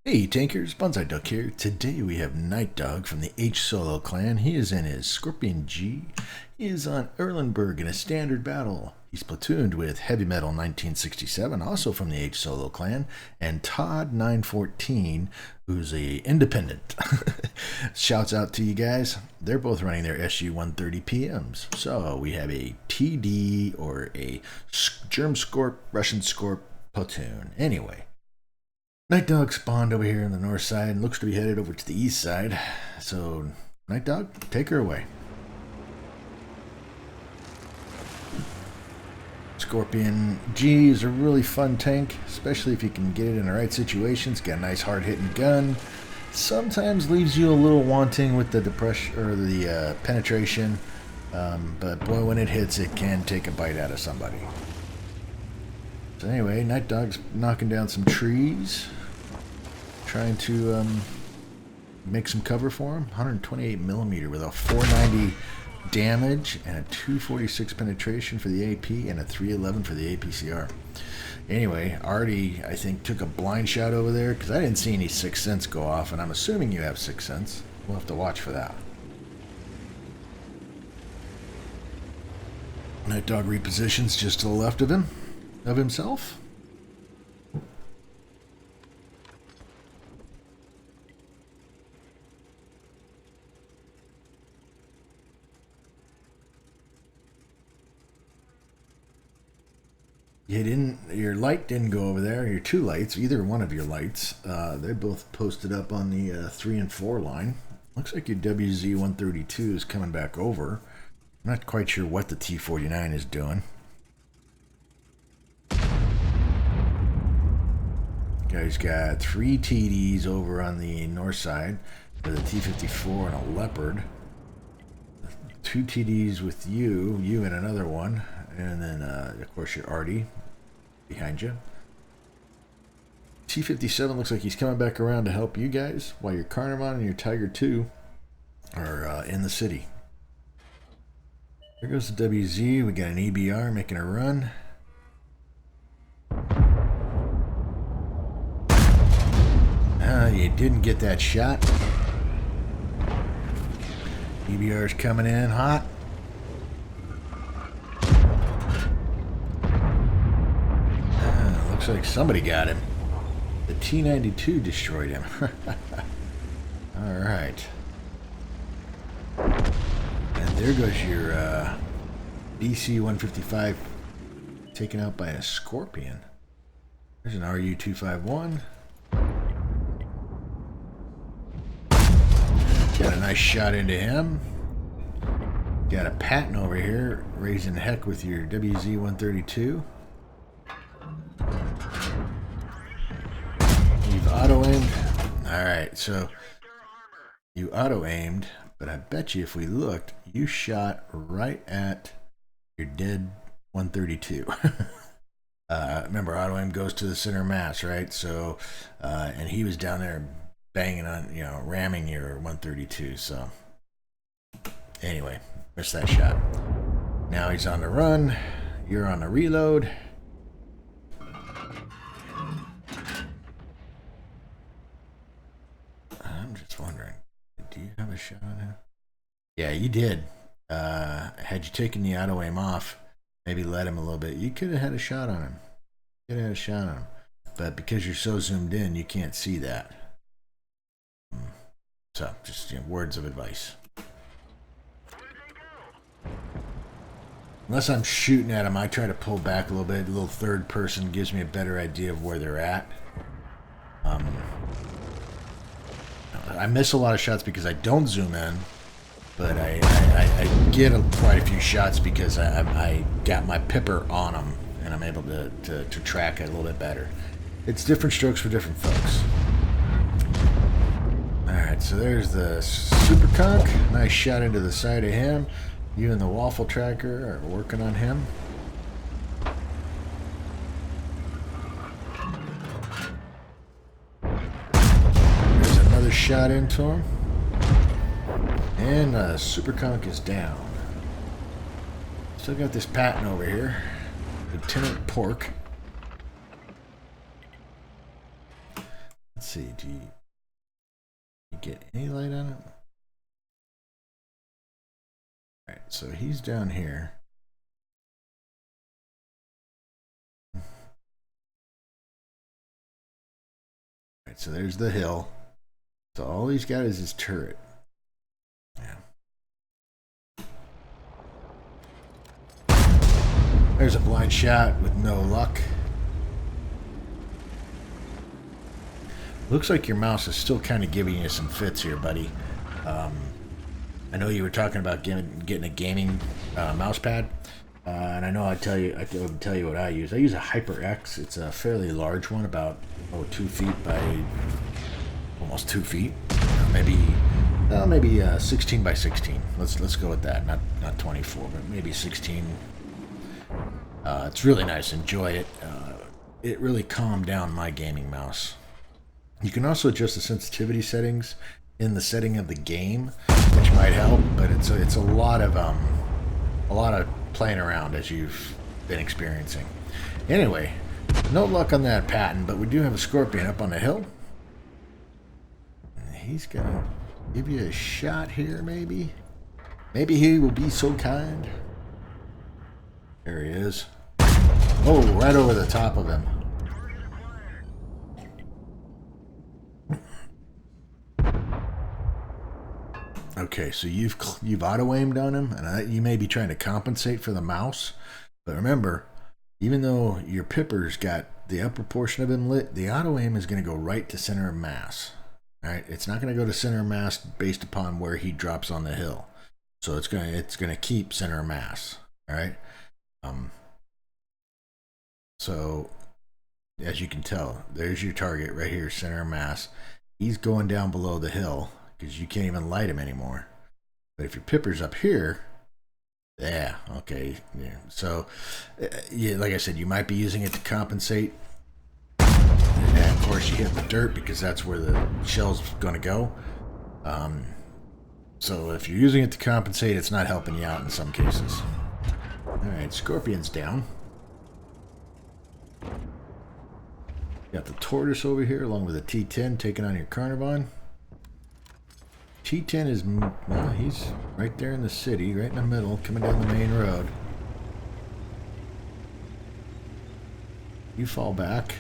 Hey Tankers, Bonsai Duck here. Today we have NiteDog from the H Solo clan. He is in his Skorpion G. He is on Erlenberg in a standard battle. He's platooned with Heavy Metal 1967, also from the H Solo clan, and Todd 914, who's a independent. Shouts out to you guys. They're both running their SG 130 PMs. So we have a TD or a Germ Scorp, Russian Scorp platoon. Anyway. NiteDog spawned over here on the north side and looks to be headed over to the east side. So, NiteDog, take her away. Skorpion G is a really fun tank, especially if you can get it in the right situations. Got a nice hard-hitting gun. Sometimes leaves you a little wanting with the depression or the penetration, but boy, when it hits, it can take a bite out of somebody. So anyway, NiteDog's knocking down some trees, trying to make some cover for him. 128 millimeter with a 490 damage and a 246 penetration for the AP and a 311 for the APCR. Anyway, Artie, I think, took a blind shot over there because I didn't see any Sixth Sense go off, and I'm assuming you have Sixth Sense. We'll have to watch for that. NiteDog repositions just to the left of him. Of himself. Your light didn't go over there. Your two lights, either one of your lights, they're both posted up on the 3 and 4 line. Looks like your WZ-132 is coming back over. I'm not quite sure what the T-49 is doing. Guy's got 3 TDs over on the north side with a T-54 and a Leopard. 2 TDs with you and another one, and then of course your Artie behind you. T-57 looks like he's coming back around to help you guys, while your Carnarvon and your Tiger 2 are in the city. There goes the WZ. We got an EBR making a run. You didn't get that shot. EBR's coming in hot. Looks like somebody got him. The T-92 destroyed him. Alright. And there goes your BC-155 taken out by a Skorpion. There's an RU-251. Got a nice shot into him. Got a Patton over here raising heck with your WZ-132. You've auto-aimed. Alright, so you auto-aimed, but I bet you if we looked, you shot right at your dead 132. Remember, auto-aim goes to the center mass, right? So, and he was down there banging on, ramming your 132. So anyway, missed that shot. Now he's on the run. You're on the reload. I'm just wondering, do you have a shot on him? Yeah, you did. Had you taken the auto aim off, maybe let him a little bit, you could have had a shot on him. You could have had a shot on him. But because you're so zoomed in, you can't see that. So, just words of advice. Unless I'm shooting at them, I try to pull back a little bit. A little third person gives me a better idea of where they're at. I miss a lot of shots because I don't zoom in, but I get quite a few shots because I got my pipper on them, and I'm able to track it a little bit better. It's different strokes for different folks. Alright, so there's the Super Conk. Nice shot into the side of him. You and the Waffle Tracker are working on him. There's another shot into him. And Super Conk is down. Still got this Patton over here. Lieutenant Pork. Let's see, do you get any light on it? Alright, so he's down here. Alright, so there's the hill. So all he's got is his turret. Yeah. There's a blind shot with no luck. Looks like your mouse is still kind of giving you some fits here, buddy. I know you were talking about getting a gaming mouse pad, and I know I tell you what I use. I use a HyperX. It's a fairly large one, about 2 feet by almost 2 feet, maybe 16 by 16. Let's go with that. Not 24, but maybe 16. It's really nice. Enjoy it. It really calmed down my gaming mouse. You can also adjust the sensitivity settings in the setting of the game, which might help. But it's a lot of playing around, as you've been experiencing. Anyway, no luck on that patent, but we do have a Skorpion up on the hill. He's gonna give you a shot here, maybe. Maybe he will be so kind. There he is. Oh, right over the top of him. Okay, so you've auto-aimed on him, and you may be trying to compensate for the mouse. But remember, even though your pipper's got the upper portion of him lit, the auto-aim is going to go right to center of mass. All right, it's not going to go to center of mass based upon where he drops on the hill. So it's going to keep center of mass. All right. So as you can tell, there's your target right here, center of mass. He's going down below the hill, because you can't even light him anymore. But if your pipper's up here, yeah, okay, yeah. So, yeah, like I said, you might be using it to compensate. And of course, you hit the dirt because that's where the shell's going to go. So if you're using it to compensate, it's not helping you out in some cases. All right, Skorpion's down. Got the tortoise over here, along with a T10 taking on your Carnivon. T10 is, well, he's right there in the city, right in the middle, coming down the main road. You fall back.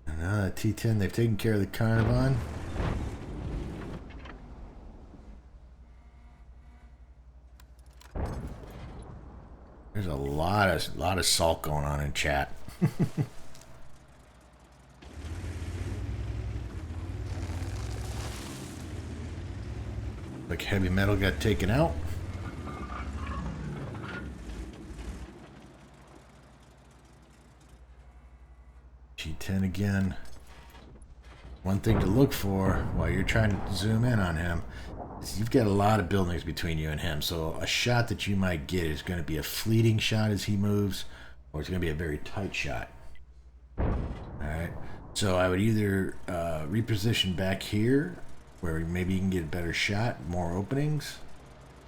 And now that T10, they've taken care of the Carnivon. There's a lot of salt going on in chat. Like heavy metal got taken out. G10 again. One thing to look for while you're trying to zoom in on him is you've got a lot of buildings between you and him. So a shot that you might get is going to be a fleeting shot as he moves, or it's going to be a very tight shot. Alright. So I would either reposition back here, where maybe you can get a better shot, more openings.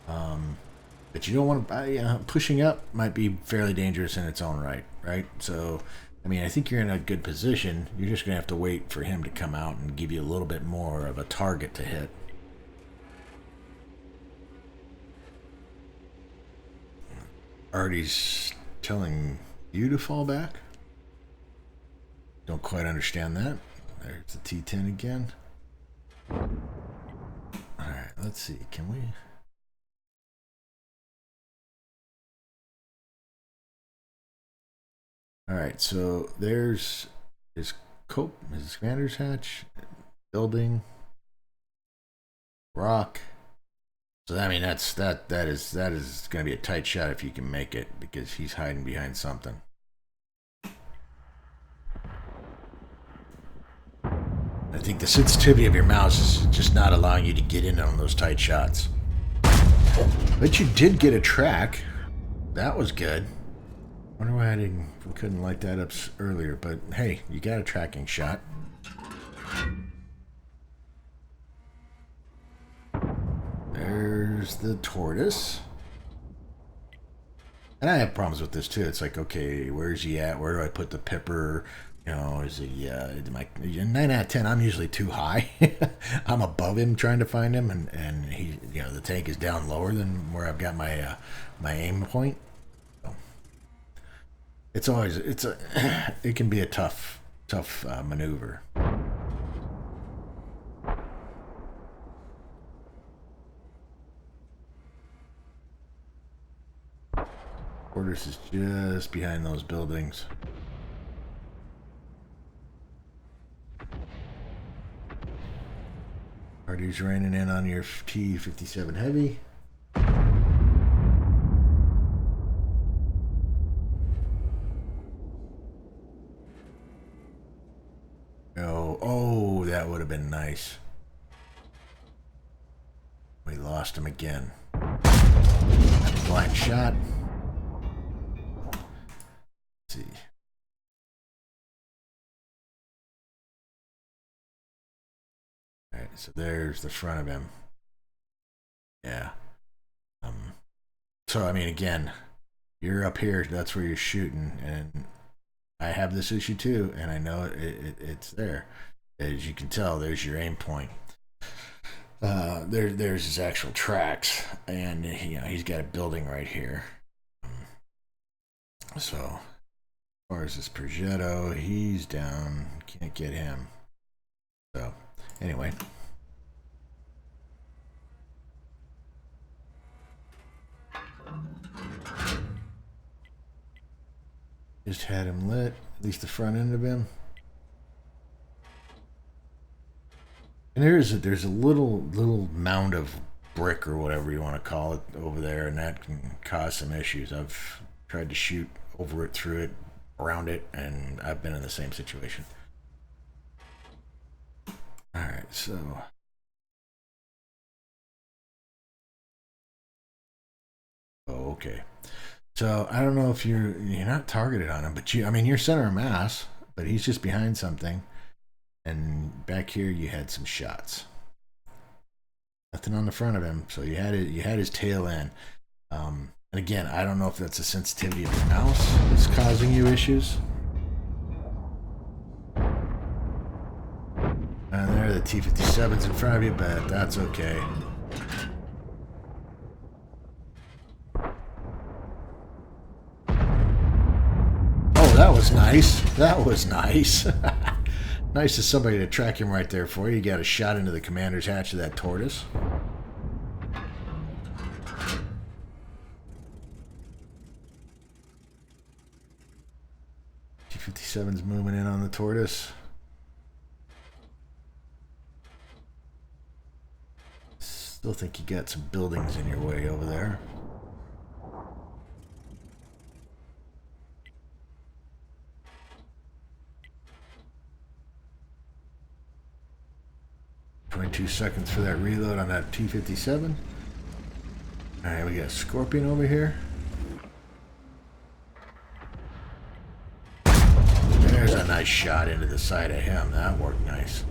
But you don't want to, pushing up might be fairly dangerous in its own right? So, I mean, I think you're in a good position. You're just going to have to wait for him to come out and give you a little bit more of a target to hit. Artie's telling you to fall back. Don't quite understand that. There's the T10 again. Alright, let's see. Can we... Alright, so there's his cope, his commander's hatch, building, rock. So I mean that is going to be a tight shot if you can make it, because he's hiding behind something. I think the sensitivity of your mouse is just not allowing you to get in on those tight shots. But you did get a track. That was good. Wonder why we couldn't light that up earlier, but hey, you got a tracking shot. There's the tortoise. And I have problems with this too. It's like, okay, where's he at? Where do I put the pipper? You know, is he, 9 out of 10, I'm usually too high. I'm above him trying to find him, and he, you know, the tank is down lower than where I've got my aim point. So it's always, it can be a tough maneuver. Quarters is just behind those buildings. Party's raining in on your T-57 Heavy. Oh, that would have been nice. We lost him again. Blind shot. Let's see. All right, so there's the front of him. Yeah. So I mean, again, you're up here. That's where you're shooting, and I have this issue too, and I know it's there. As you can tell, there's your aim point. There's his actual tracks, and you know he's got a building right here. So, as far as this Progetto, he's down. Can't get him. So, anyway. Just had him lit, at least the front end of him. And there's a little mound of brick or whatever you want to call it over there, and that can cause some issues. I've tried to shoot over it, through it, around it, and I've been in the same situation. All right, so okay. So I don't know if you're not targeted on him, but I mean you're center of mass, but he's just behind something. And back here you had some shots. Nothing on the front of him, so you had his tail end. And again, I don't know if that's a sensitivity of the mouse that's causing you issues. And there, the T-57's in front of you, but that's okay. Oh, that was nice. That was nice. Nice of somebody to track him right there for you. You got a shot into the commander's hatch of that tortoise. T-57's moving in on the tortoise. Still think you got some buildings in your way over there. .2 seconds for that reload on that T-57. Alright, we got Skorpion over here. There's a nice shot into the side of him. That worked nice.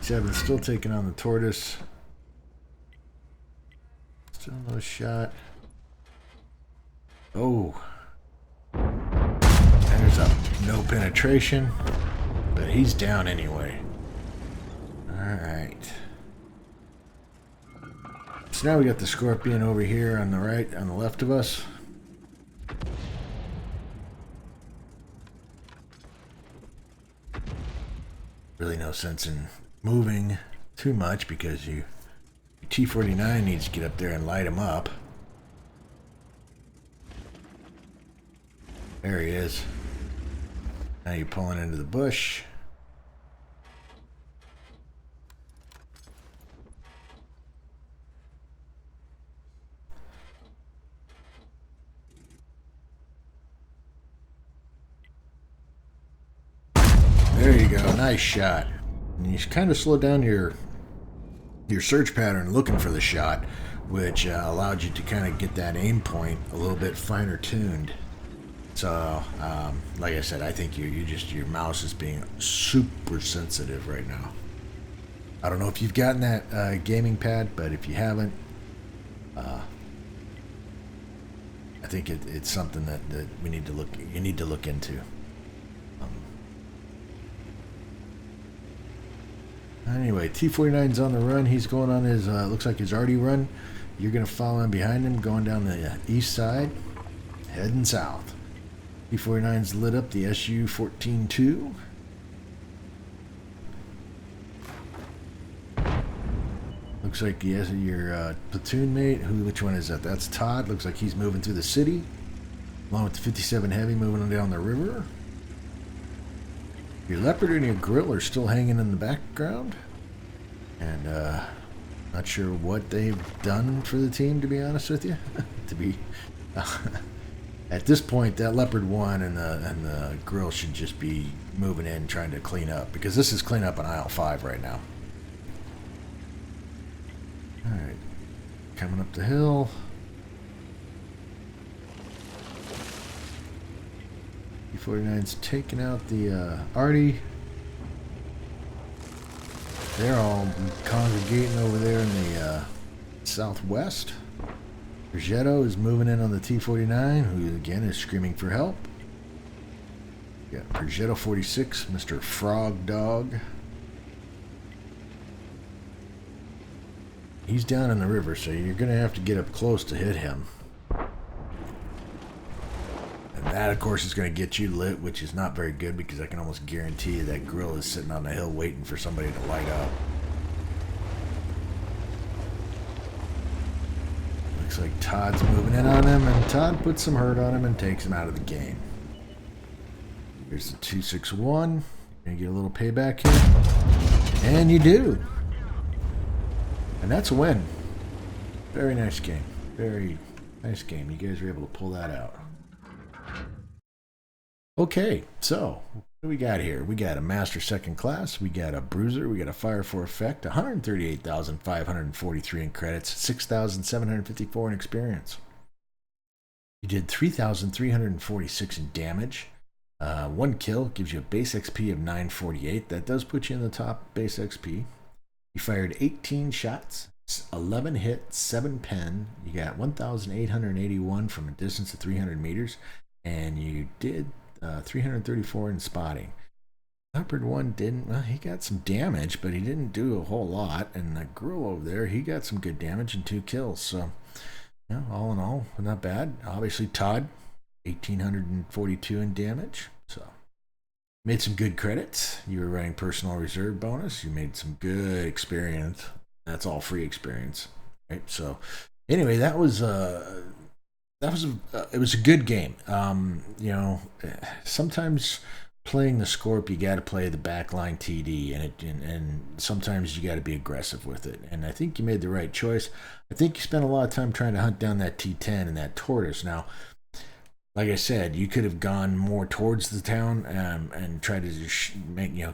T-7's still taking on the tortoise. Still no shot. Oh. There's a no penetration, but he's down anyway. Alright. So now we got the Skorpion over here on the right, on the left of us. Really no sense in moving too much because your T-49 needs to get up there and light him up. There he is. Now you're pulling into the bush. There you go. Nice shot. And you kind of slow down your search pattern looking for the shot, which allowed you to kind of get that aim point a little bit finer tuned. So, like I said, I think your mouse is being super sensitive right now. I don't know if you've gotten that gaming pad, but if you haven't, I think it's something that we need to look. You need to look into. Anyway, T-49's on the run. He's going on his looks like his arty run. You're gonna follow in behind him, going down the east side, heading south. T-49's lit up the SU-14-2. Looks like yes, your platoon mate. Which one is that? That's Todd. Looks like he's moving through the city, along with the 57 Heavy moving on down the river. Your Leopard and your Grill are still hanging in the background, and not sure what they've done for the team, to be honest with you. At this point, that Leopard 1 and the Grill should just be moving in, trying to clean up, because this is clean up on aisle 5 right now. All right, coming up the hill. T-49's taking out the arty. They're all congregating over there in the southwest. Progetto is moving in on the T-49, who again is screaming for help. Got Progetto 46, Mr. Frog Dog. He's down in the river, so you're going to have to get up close to hit him. And that, of course, is going to get you lit, which is not very good, because I can almost guarantee you that Grill is sitting on the hill waiting for somebody to light up. Looks like Todd's moving in on him, and Todd puts some hurt on him and takes him out of the game. Here's the 261. Gonna get a little payback here. And you do. And that's a win. Very nice game. Very nice game. You guys were able to pull that out. Okay, so what do we got here? We got a Master Second Class. We got a Bruiser. We got a Fire for Effect. 138,543 in credits. 6,754 in experience. You did 3,346 in damage. 1 kill gives you a base XP of 948. That does put you in the top base XP. You fired 18 shots, 11 hit, 7 pen. You got 1,881 from a distance of 300 meters, and you did 334 in spotting. Leopard 1 didn't, well, he got some damage, but he didn't do a whole lot. And the Grill over there, he got some good damage and 2 kills. So, yeah, all in all, not bad. Obviously, Todd, 1,842 in damage. So, made some good credits. You were running personal reserve bonus. You made some good experience. That's all free experience, right? So, anyway, it was a good game. You know, sometimes playing the Scorp, you got to play the backline TD, and sometimes you got to be aggressive with it. And I think you made the right choice. I think you spent a lot of time trying to hunt down that T10 and that Tortoise. Now, like I said, you could have gone more towards the town and tried to just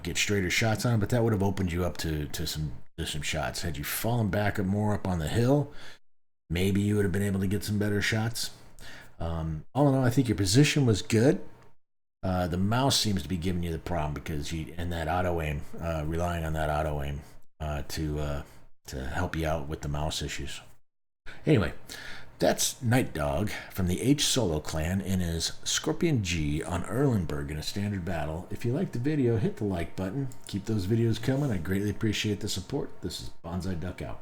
get straighter shots on it, but that would have opened you up to some shots. Had you fallen back more up on the hill, maybe you would have been able to get some better shots. All in all, I think your position was good. The mouse seems to be giving you the problem because that auto aim, relying on that auto aim to help you out with the mouse issues. Anyway, that's NiteDog from the H Solo clan in his Skorpion G on Erlenberg in a standard battle. If you liked the video, hit the like button. Keep those videos coming. I greatly appreciate the support. This is Bonsai Duck out.